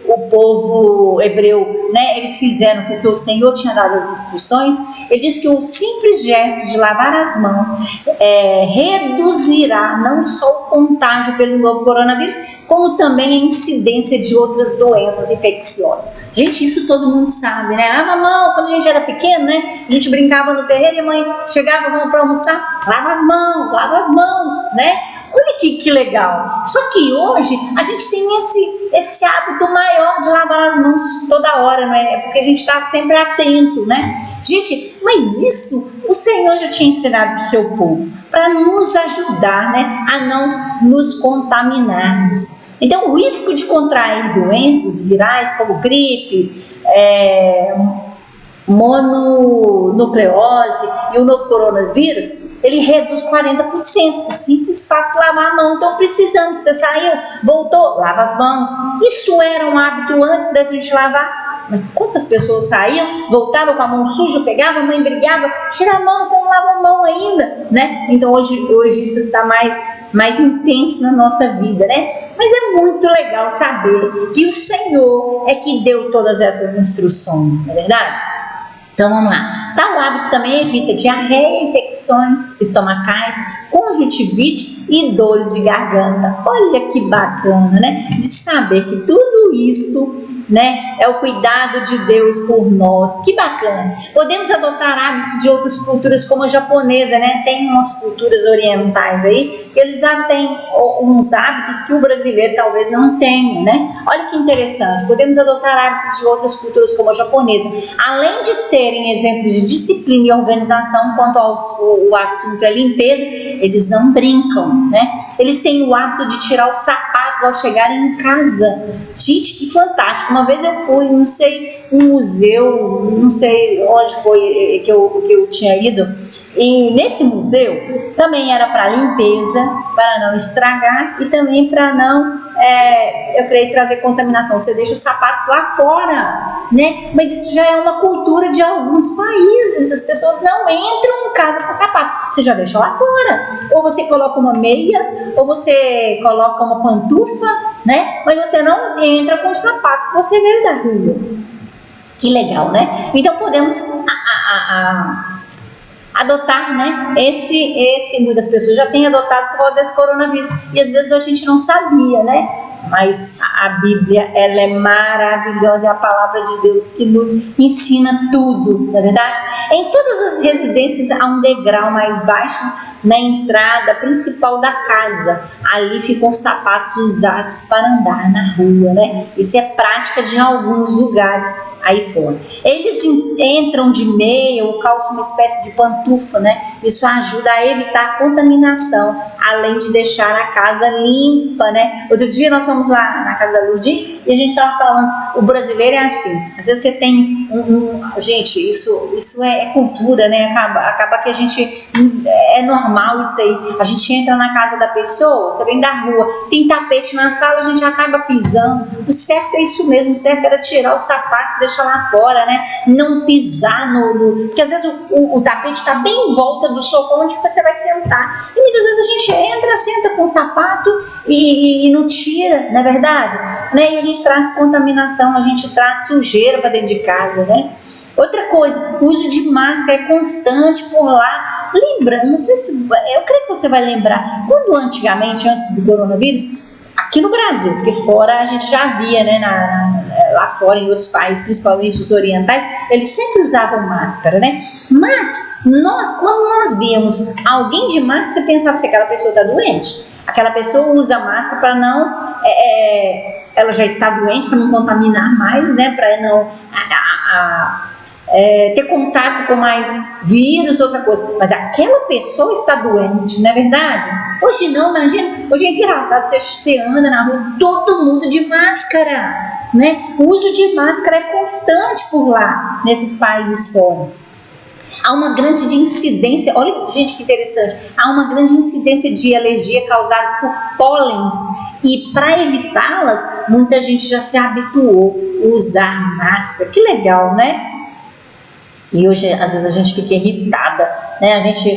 o povo hebreu, né, eles fizeram porque o Senhor tinha dado as instruções. Ele diz que o simples gesto de lavar as mãos reduzirá não só o contágio pelo novo coronavírus, como também a incidência de outras doenças infecciosas. Gente, isso todo mundo sabe, né? Lava a mão, quando a gente era pequeno, né? A gente brincava no terreiro e a mãe chegava, vamos para almoçar, lava as mãos, né? Olha que legal. Só que hoje a gente tem esse hábito maior de lavar as mãos toda hora, né? É porque a gente está sempre atento, né? Gente, mas isso o Senhor já tinha ensinado para o seu povo, para nos ajudar, né, a não nos contaminarmos. Então, o risco de contrair doenças virais como gripe, mononucleose e o novo coronavírus, ele reduz 40%, o simples fato de lavar a mão. Então precisamos, você saiu, voltou, lava as mãos. Isso era um hábito antes da gente lavar. Mas quantas pessoas saíam, voltavam com a mão suja, pegavam, a mãe brigava, tira a mão, você não lava a mão ainda, né? Então hoje isso está mais intenso na nossa vida, né? Mas é muito legal saber que o Senhor é que deu todas essas instruções, não é verdade? Então vamos lá. Tal hábito também evita diarreia, infecções estomacais, conjuntivite e dores de garganta. Olha que bacana, né? De saber que tudo isso, né, é o cuidado de Deus por nós. Que bacana. Podemos adotar hábitos de outras culturas, como a japonesa, né? Tem umas culturas orientais aí, que eles já têm uns hábitos que o brasileiro talvez não tenha, né? Olha que interessante. Podemos adotar hábitos de outras culturas, como a japonesa. Além de serem exemplos de disciplina e organização quanto ao assunto é limpeza, eles não brincam, né? Eles têm o hábito de tirar os sapatos ao chegarem em casa. Gente, que fantástico. Uma vez eu fui, não sei, um museu, não sei onde foi que eu tinha ido, e nesse museu também era para limpeza, para não estragar e também para não, eu creio, trazer contaminação. Você deixa os sapatos lá fora, né? Mas isso já é uma cultura de alguns países, as pessoas não entram em casa com sapato, você já deixa lá fora, ou você coloca uma meia, ou você coloca uma pantufa, né? Mas você não entra com o sapato que você veio da rua. Que legal, né? Então podemos adotar, né? Muitas pessoas já têm adotado por causa desse coronavírus e às vezes a gente não sabia, né? Mas a Bíblia, ela é maravilhosa, é a palavra de Deus que nos ensina tudo, não é verdade? Em todas as residências há um degrau mais baixo na entrada principal da casa. Ali ficam os sapatos usados para andar na rua, né? Isso é prática de alguns lugares aí fora. Eles entram de meia ou calçam uma espécie de pantufa, né? Isso ajuda a evitar a contaminação, além de deixar a casa limpa, né? Outro dia nós fomos lá na casa da Ludi e a gente estava falando, o brasileiro é assim, às vezes você tem gente, isso é cultura, né? Acaba que a gente, é normal isso aí, a gente entra na casa da pessoa, você vem da rua, tem tapete na sala, a gente acaba pisando. O certo é isso mesmo, o certo era tirar os sapatos, deixar lá fora, né? Não pisar porque às vezes o tapete está bem em volta do sofá onde você vai sentar, e muitas vezes a gente entra, senta com o sapato e não tira, não é verdade? Né? E a gente traz contaminação, a gente traz sujeira para dentro de casa, né? Outra coisa, o uso de máscara é constante por lá. Lembra, não sei se, eu creio que você vai lembrar, quando antigamente, antes do coronavírus, aqui no Brasil, porque fora a gente já via, né, lá fora em outros países, principalmente os orientais, eles sempre usavam máscara, né? Mas quando nós víamos alguém de máscara, você pensava que aquela pessoa está doente. Aquela pessoa usa máscara para não, ela já está doente, para não contaminar mais, né? Para não ter contato com mais vírus, outra coisa, mas aquela pessoa está doente, não é verdade? Hoje não, imagina, hoje é engraçado, você anda na rua, todo mundo de máscara, né? O uso de máscara é constante por lá, nesses países fora. Há uma grande incidência, olha gente que interessante, há uma grande incidência de alergia causadas por pólens, e para evitá-las, muita gente já se habituou a usar máscara. Que legal, né? E hoje, às vezes, a gente fica irritada, né? A gente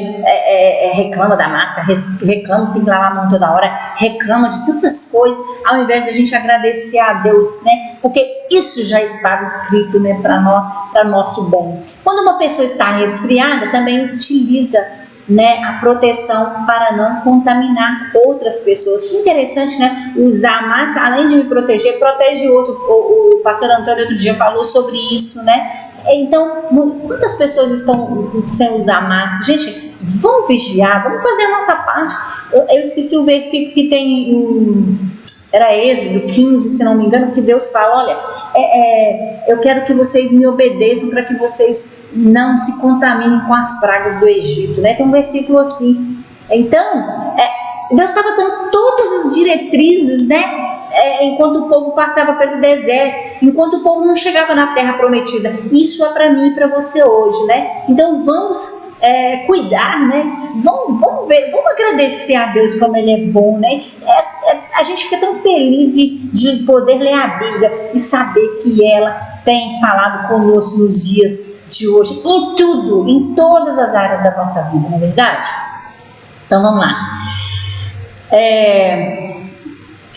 reclama da máscara, reclama que tem que lavar a mão toda hora, reclama de tantas coisas, ao invés de a gente agradecer a Deus, né? Porque isso já estava escrito, né, para nós, para nosso bem. Quando uma pessoa está resfriada, também utiliza, né, a proteção para não contaminar outras pessoas. Que interessante, né? Usar a máscara, além de me proteger, protege outro. O pastor Antônio outro dia falou sobre isso, né? Então, quantas pessoas estão sem usar máscara? Gente, vamos vigiar, vamos fazer a nossa parte. Eu esqueci o versículo que tem era Êxodo 15, se não me engano, que Deus fala, olha, eu quero que vocês me obedeçam para que vocês não se contaminem com as pragas do Egito, né? Tem um versículo assim. Então, Deus estava dando todas as diretrizes, né? Enquanto o povo passava pelo deserto, enquanto o povo não chegava na terra prometida. Isso é para mim e para você hoje, né? Então vamos cuidar, né? Vamos ver, vamos agradecer a Deus como Ele é bom, né? A gente fica tão feliz de poder ler a Bíblia e saber que ela tem falado conosco nos dias de hoje, em tudo, em todas as áreas da nossa vida, não é verdade? Então vamos lá.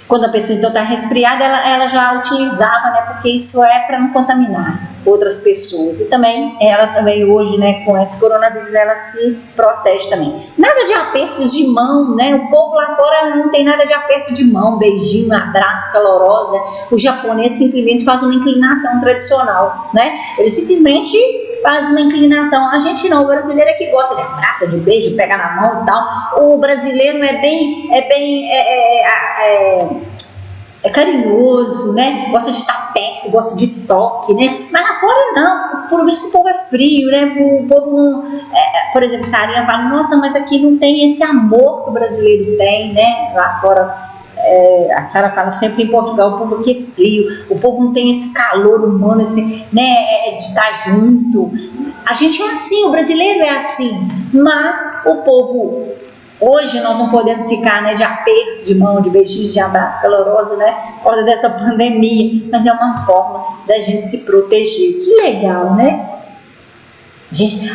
Quando a pessoa então está resfriada, ela já utilizava, né? Porque isso é para não contaminar outras pessoas. E também, ela também hoje, né, com esse coronavírus, ela se protege também. Nada de apertos de mão, né? O povo lá fora não tem nada de aperto de mão, beijinho, abraço caloroso, né? O japonês simplesmente faz uma inclinação tradicional, né? Ele simplesmente faz uma inclinação. A gente não, o brasileiro é que gosta de abraço, de beijo, pegar na mão e tal. O brasileiro é bem carinhoso, né? Gosta de estar perto, gosta de toque, né? Mas lá fora não, por isso que o povo é frio, né? O povo não, por exemplo, Sarinha fala, nossa, mas aqui não tem esse amor que o brasileiro tem, né? Lá fora, a Sara fala sempre em Portugal, o povo aqui é frio, o povo não tem esse calor humano, assim, né? De estar junto. A gente é assim, o brasileiro é assim, mas o povo... Hoje nós não podemos ficar, né, de aperto de mão, de beijinhos, de abraço caloroso, né, por causa dessa pandemia, mas é uma forma da gente se proteger. Que legal, né?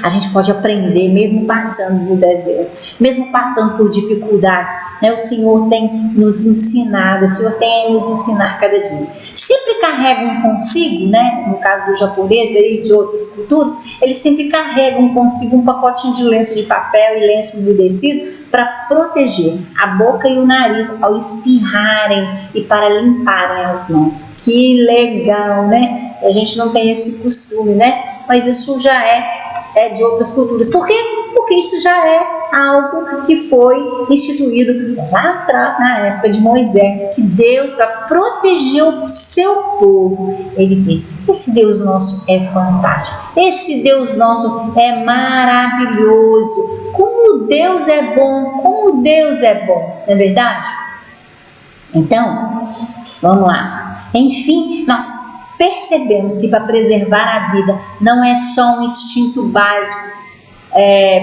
A gente pode aprender, mesmo passando no deserto, mesmo passando por dificuldades, né? O Senhor tem nos ensinado, o Senhor tem a nos ensinar cada dia. Sempre carregam consigo, né? No caso do japonês e de outras culturas, eles sempre carregam consigo um pacotinho de lenço de papel e lenço umedecido para proteger a boca e o nariz ao espirrarem e para limparem as mãos. Que legal, né? A gente não tem esse costume, né? Mas isso já é de outras culturas. Por quê? Porque isso já é algo que foi instituído lá atrás, na época de Moisés, que Deus, para proteger o seu povo, Ele fez. Esse Deus nosso é fantástico. Esse Deus nosso é maravilhoso. Como Deus é bom, como Deus é bom, não é verdade? Então, vamos lá. Enfim, nós percebemos que para preservar a vida não é só um instinto básico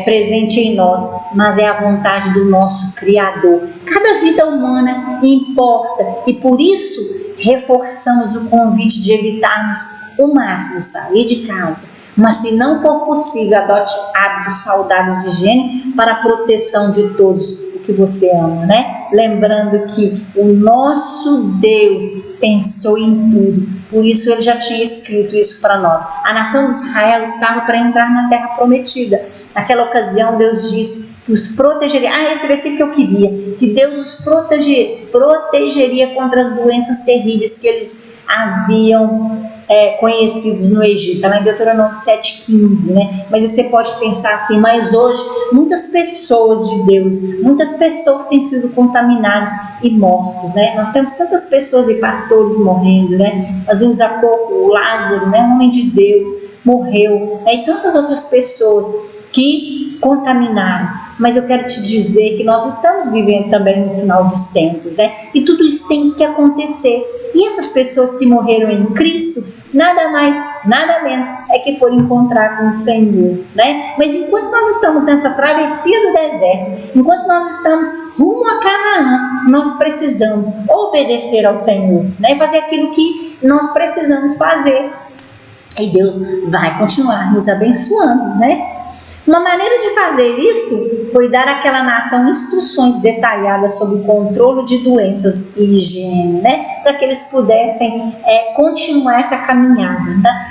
presente em nós, mas é a vontade do nosso Criador. Cada vida humana importa e por isso reforçamos o convite de evitarmos o máximo sair de casa. Mas se não for possível, adote hábitos saudáveis de higiene para a proteção de todos o que você ama, né? Lembrando que o nosso Deus pensou em tudo, por isso Ele já tinha escrito isso para nós. A nação de Israel estava para entrar na terra prometida. Naquela ocasião Deus disse que os protegeria. Esse versículo que eu queria, que Deus os protegeria contra as doenças terríveis que eles haviam conhecidos no Egito, está lá em Deuteronômio 7,15, né? Mas você pode pensar assim, mas hoje muitas pessoas de Deus, muitas pessoas têm sido contaminadas e mortos, né? Nós temos tantas pessoas e pastores morrendo, né? Nós vimos há pouco o Lázaro, né? Um homem de Deus, morreu, né? E tantas outras pessoas que contaminaram. Mas eu quero te dizer que nós estamos vivendo também no final dos tempos, né? E tudo isso tem que acontecer. E essas pessoas que morreram em Cristo, nada mais, nada menos é que foram encontrar com o Senhor, né? Mas enquanto nós estamos nessa travessia do deserto, enquanto nós estamos rumo a Canaã, nós precisamos obedecer ao Senhor, né? Fazer aquilo que nós precisamos fazer. E Deus vai continuar nos abençoando, né? Uma maneira de fazer isso foi dar àquela nação instruções detalhadas sobre o controle de doenças e higiene, né? Para que eles pudessem continuar essa caminhada, tá?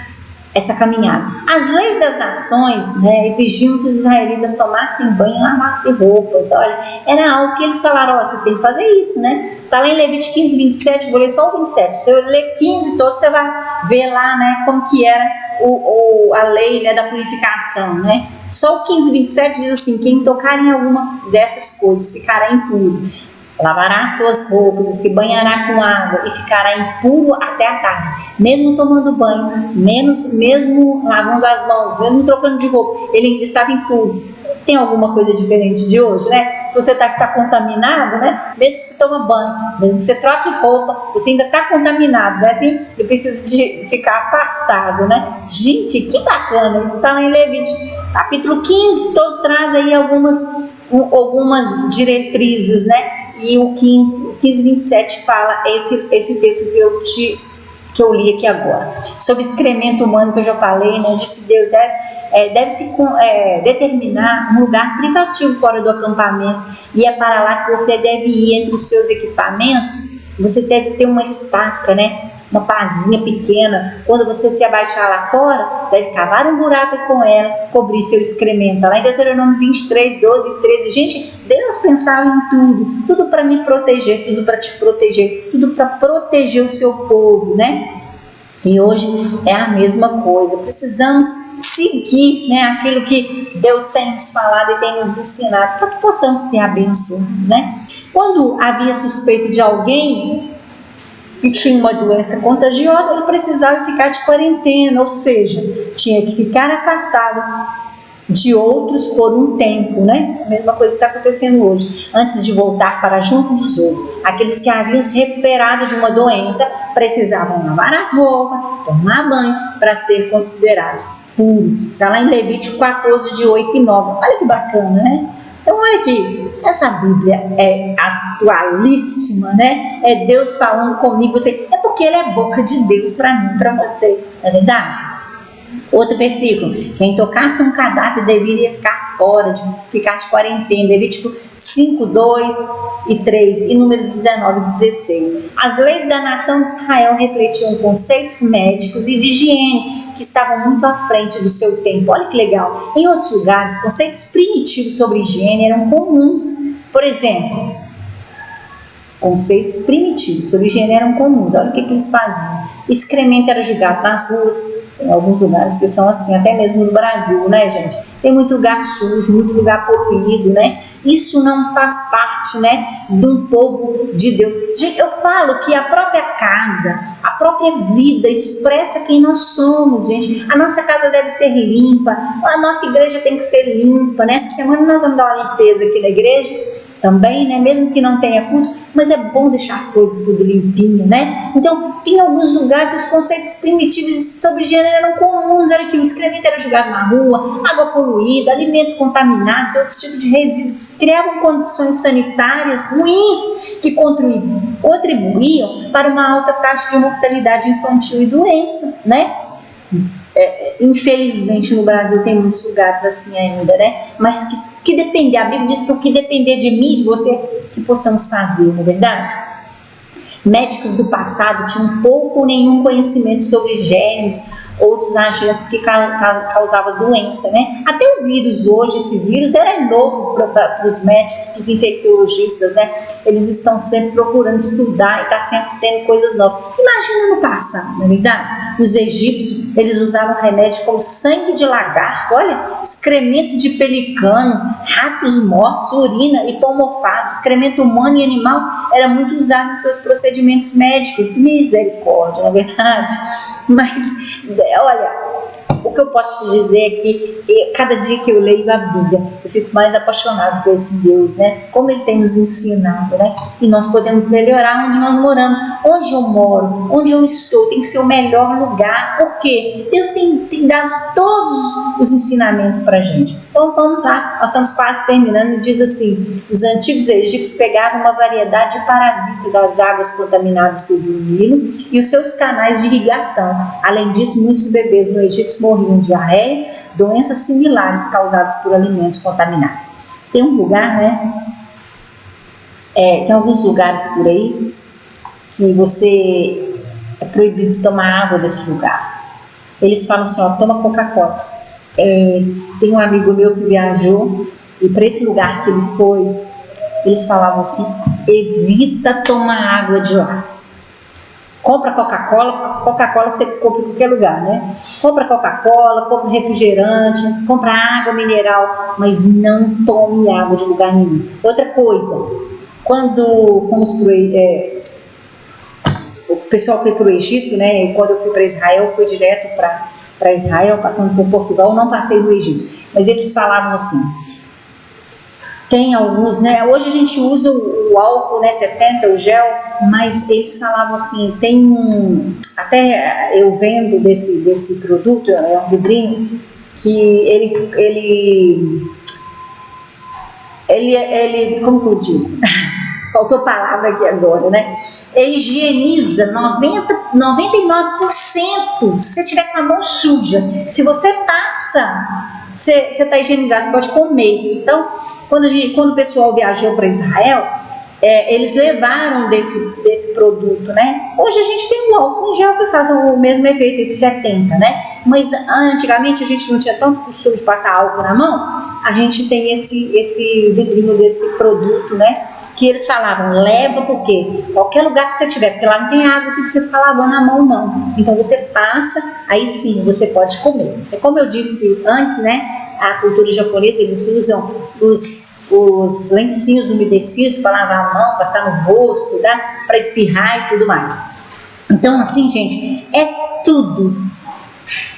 Essa caminhada. As leis das nações, né, exigiam que os israelitas tomassem banho e lavassem roupas. Olha, era algo que eles falaram, vocês têm que fazer isso, né? Está lá em Levítico 15, 27, vou ler só o 27. Se eu ler 15 todo, você vai ver lá, né, como que era a lei, né, da purificação, né? Só o 15, 27 diz assim, quem tocar em alguma dessas coisas ficará impuro. Lavará suas roupas e se banhará com água e ficará impuro até a tarde. Mesmo tomando banho, mesmo lavando as mãos, mesmo trocando de roupa, ele ainda estava impuro. Tem alguma coisa diferente de hoje, né? Você está contaminado, né? Mesmo que você tome banho, mesmo que você troque roupa, você ainda está contaminado, né? Assim, e precisa de ficar afastado, né? Gente, que bacana! Isso está lá em Levítico, capítulo 15, todo traz aí algumas diretrizes, né? E o 15, 27 fala esse texto que eu li aqui agora. Sobre excremento humano, que eu já falei, né? Disse Deus, deve-se determinar um lugar privativo fora do acampamento, e é para lá que você deve ir. Entre os seus equipamentos, você deve ter uma estaca, né? Uma pazinha pequena. Quando você se abaixar lá fora, deve cavar um buraco e com ela cobrir seu excremento. Lá em Deuteronômio 23, 12 e 13. Gente, Deus pensava em tudo para me proteger, tudo para te proteger, tudo para proteger o seu povo, né? E hoje é a mesma coisa. Precisamos seguir, né, aquilo que Deus tem nos falado e tem nos ensinado, para que possamos ser abençoados, né? Quando havia suspeita de alguém que tinha uma doença contagiosa, ele precisava ficar de quarentena, ou seja, tinha que ficar afastado de outros por um tempo, né? A mesma coisa que está acontecendo hoje. Antes de voltar para junto dos outros, aqueles que haviam se recuperado de uma doença precisavam lavar as roupas, tomar banho para ser considerados puros. Está lá em Levítico 14, de 8 e 9. Olha que bacana, né? Então olha aqui, essa Bíblia é atualíssima, né? É Deus falando comigo, é porque Ele é boca de Deus para mim, para você, não é verdade? Outro versículo, quem tocasse um cadáver deveria ficar fora, ficar de quarentena. Levítico 5, 2 e 3 e número 19 e 16. As leis da nação de Israel refletiam conceitos médicos e de higiene que estavam muito à frente do seu tempo. Olha que legal. Em outros lugares, conceitos primitivos sobre higiene eram comuns. Por exemplo, conceitos primitivos sobre higiene eram comuns. Olha o que eles faziam. Excremento era jogado nas ruas. Tem alguns lugares que são assim, até mesmo no Brasil, né, gente? Tem muito lugar sujo, muito lugar poluído, né? Isso não faz parte, né, de um povo de Deus. Gente, eu falo que a própria casa, a própria vida expressa quem nós somos, gente. A nossa casa deve ser limpa, a nossa igreja tem que ser limpa, né? Essa semana nós vamos dar uma limpeza aqui na igreja também, né? Mesmo que não tenha culto, mas é bom deixar as coisas tudo limpinho, né? Então, em alguns lugares, os conceitos primitivos sobre higiene eram comuns. Era que o excremento era jogado na rua, água poluída, alimentos contaminados, outros tipos de resíduos, criavam condições sanitárias ruins que contribuíam para uma alta taxa de mortalidade infantil e doença, né? Infelizmente no Brasil tem muitos lugares assim ainda, né? Mas que depender, a Bíblia diz que o que depender de mim, de você, que possamos fazer, não é verdade? Médicos do passado tinham pouco ou nenhum conhecimento sobre germes outros agentes que causavam doença, né? Até o vírus hoje, esse vírus é novo para os médicos, para os infectologistas, né? Eles estão sempre procurando estudar e está sempre tendo coisas novas. Imagina no passado, não é verdade? Os egípcios, eles usavam remédios como sangue de lagarto, olha, excremento de pelicano, ratos mortos, urina e pão mofado, excremento humano e animal era muito usado em seus procedimentos médicos. Misericórdia, na verdade. Mas, olha, o que eu posso te dizer é que cada dia que eu leio a Bíblia, eu fico mais apaixonado por esse Deus, né? Como Ele tem nos ensinado, né? E nós podemos melhorar onde nós moramos. Onde eu moro, onde eu estou, tem que ser o melhor lugar. Por quê? Deus tem dado todos os ensinamentos para a gente. Então vamos lá, nós estamos quase terminando. Diz assim: os antigos egípcios pegavam uma variedade de parasita das águas contaminadas do rio Nilo e os seus canais de irrigação. Além disso, muitos bebês no Egito morriam de diarreia, doenças similares causadas por alimentos contaminados. Tem um lugar, né? Tem alguns lugares por aí que você é proibido tomar água desse lugar. Eles falam assim, ó, toma Coca-Cola. Tem um amigo meu que viajou e para esse lugar que ele foi, eles falavam assim, evita tomar água de lá. Compra Coca-Cola você compra em qualquer lugar, né? Compra Coca-Cola, compra refrigerante, compra água mineral, mas não tome água de lugar nenhum. Outra coisa, quando fomos o pessoal foi para o Egito, né? E quando eu fui para Israel, eu fui direto para Israel, passando por Portugal, não passei no Egito. Mas eles falavam assim, tem alguns, né? Hoje a gente usa o álcool, né? 70, o gel, mas eles falavam assim, tem até eu vendo desse produto, é um vidrinho, que ele como que eu digo? Faltou palavra aqui agora, né? Ele higieniza 99%. Se você tiver com a mão suja, se você passa, você está higienizado, você pode comer. Então, quando o pessoal viajou para Israel, eles levaram desse produto, né? Hoje a gente tem o álcool em gel que faz o mesmo efeito, esse 70, né? Mas antigamente a gente não tinha tanto costume de passar álcool na mão, a gente tem esse vidrinho desse produto, né? Que eles falavam, leva porque qualquer lugar que você tiver, porque lá não tem água, você precisa ficar lavando a mão não. Então você passa, aí sim você pode comer. Como eu disse antes, né? A cultura japonesa, eles usam os lencinhos umedecidos para lavar a mão, passar no rosto, né? Para espirrar e tudo mais. Então assim, gente, é tudo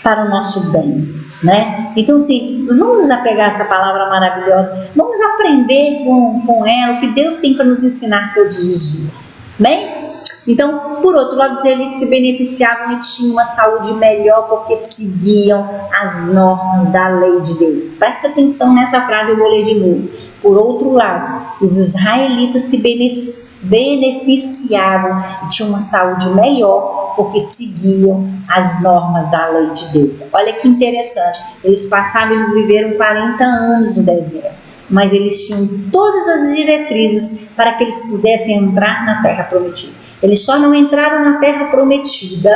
para o nosso bem, né? Então, sim, vamos nos apegar a essa palavra maravilhosa, vamos aprender com ela o que Deus tem para nos ensinar todos os dias, bem? Então, por outro lado, os israelitas se beneficiavam e tinham uma saúde melhor porque seguiam as normas da lei de Deus. Presta atenção nessa frase, eu vou ler de novo. Por outro lado, os israelitas se beneficiavam e tinham uma saúde melhor porque seguiam as normas da lei de Deus. Olha que interessante, eles viveram 40 anos no deserto, mas eles tinham todas as diretrizes para que eles pudessem entrar na terra prometida. Eles só não entraram na terra prometida,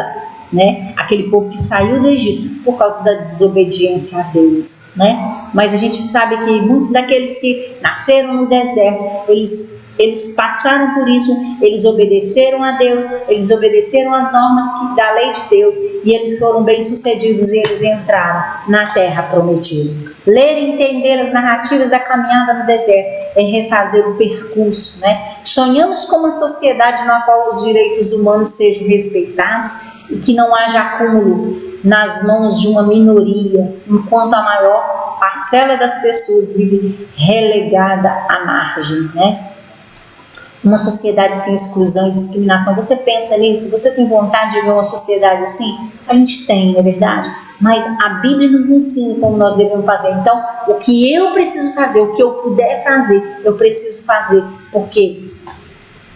né? Aquele povo que saiu do Egito por causa da desobediência a Deus, né? Mas a gente sabe que muitos daqueles que nasceram no deserto, eles passaram por isso, eles obedeceram a Deus, eles obedeceram às normas da lei de Deus e eles foram bem-sucedidos e eles entraram na terra prometida. Ler e entender as narrativas da caminhada no deserto é refazer o percurso, né? Sonhamos com uma sociedade na qual os direitos humanos sejam respeitados e que não haja acúmulo nas mãos de uma minoria, enquanto a maior parcela das pessoas vive relegada à margem, né? Uma sociedade sem exclusão e discriminação. Você pensa nisso? Você tem vontade de ver uma sociedade assim? A gente tem, não é verdade? Mas a Bíblia nos ensina como nós devemos fazer. Então, o que eu preciso fazer, o que eu puder fazer, eu preciso fazer. Porque,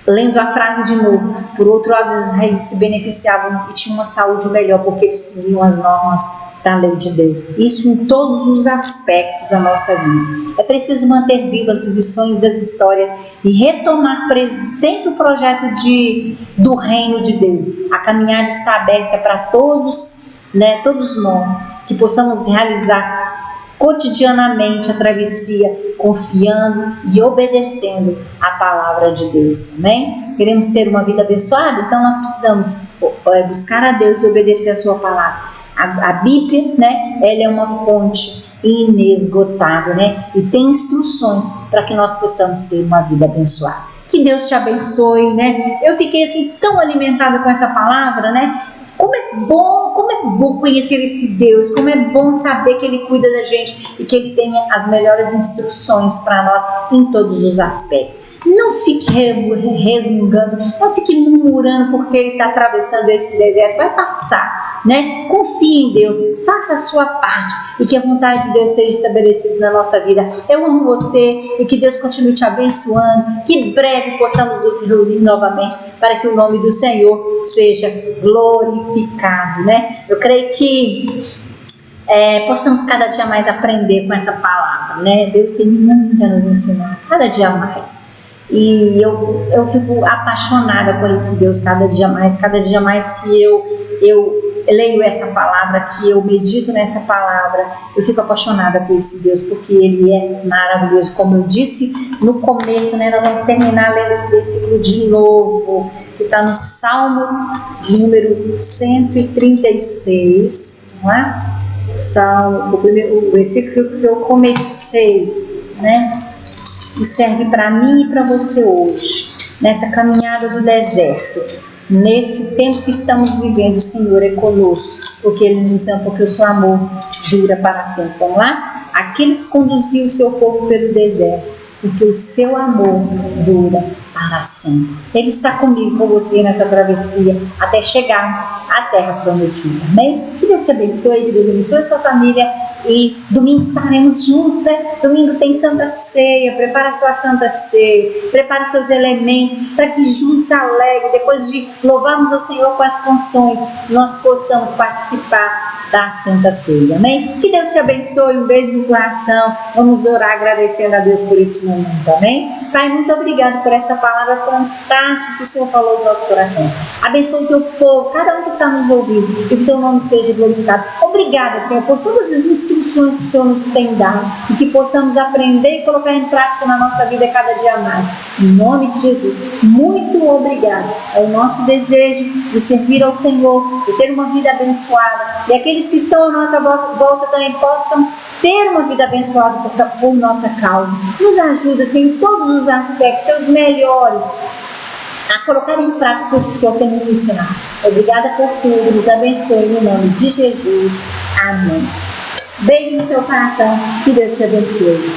lendo a frase de novo, por outro lado, os israelitas se beneficiavam e tinham uma saúde melhor porque eles seguiam as normas da lei de Deus. Isso em todos os aspectos da nossa vida. É preciso manter vivas as lições das histórias e retomar sempre o projeto do reino de Deus. A caminhada está aberta para todos né, todos nós, que possamos realizar cotidianamente a travessia, confiando e obedecendo a palavra de Deus, amém? Queremos ter uma vida abençoada, então nós precisamos buscar a Deus e obedecer a sua palavra. A Bíblia, né, ela é uma fonte inesgotável, né, e tem instruções para que nós possamos ter uma vida abençoada. Que Deus te abençoe, né? Eu fiquei assim tão alimentada com essa palavra, né? Como é bom conhecer esse Deus, como é bom saber que Ele cuida da gente e que Ele tem as melhores instruções para nós em todos os aspectos. Não fique resmungando, não fique murmurando porque está atravessando esse deserto, vai passar, né? Confie em Deus, faça a sua parte e que a vontade de Deus seja estabelecida na nossa vida. Eu amo você e que Deus continue te abençoando, que em breve possamos nos reunir novamente para que o nome do Senhor seja glorificado, né? Eu creio que possamos cada dia mais aprender com essa palavra, né? Deus tem muito a nos ensinar, cada dia mais. E eu fico apaixonada por esse Deus cada dia mais que eu leio essa palavra, que eu medito nessa palavra, eu fico apaixonada por esse Deus, porque Ele é maravilhoso. Como eu disse no começo, né, nós vamos terminar lendo esse versículo de novo, que está no Salmo de número 136, não é? Salmo, o versículo que eu comecei, né? E serve para mim e para você hoje, nessa caminhada do deserto, nesse tempo que estamos vivendo. O Senhor é conosco, porque Ele nos ama, porque o seu amor dura para sempre. Vamos lá? Aquele que conduziu o seu povo pelo deserto, porque o seu amor dura para sempre. Ele está comigo, com você nessa travessia, até chegarmos à terra prometida. Amém? Que Deus te abençoe, que Deus abençoe a sua família. E domingo estaremos juntos, né? Domingo tem Santa Ceia, prepara a sua Santa Ceia, prepara os seus elementos, para que juntos alegre, depois de louvarmos ao Senhor com as canções, nós possamos participar da Santa Ceia, amém? Que Deus te abençoe, um beijo no coração, vamos orar agradecendo a Deus por esse momento, amém? Pai, muito obrigado por essa palavra fantástica que o Senhor falou aos nossos corações. Abençoe o teu povo, cada um que está nos ouvindo, e que o teu nome seja glorificado. Obrigada, Senhor, por todas as instruções que o Senhor nos tem dado e que possamos aprender e colocar em prática na nossa vida cada dia mais. Em nome de Jesus, muito obrigado. É o nosso desejo de servir ao Senhor, de ter uma vida abençoada, e aqueles que estão à nossa volta também possam ter uma vida abençoada por nossa causa. Nos ajuda, Senhor, em todos os aspectos, os melhores, a colocar em prática o que o Senhor tem nos ensinado. Obrigada por tudo, nos abençoe no nome de Jesus. Amém. Beijo no seu coração, que Deus te abençoe.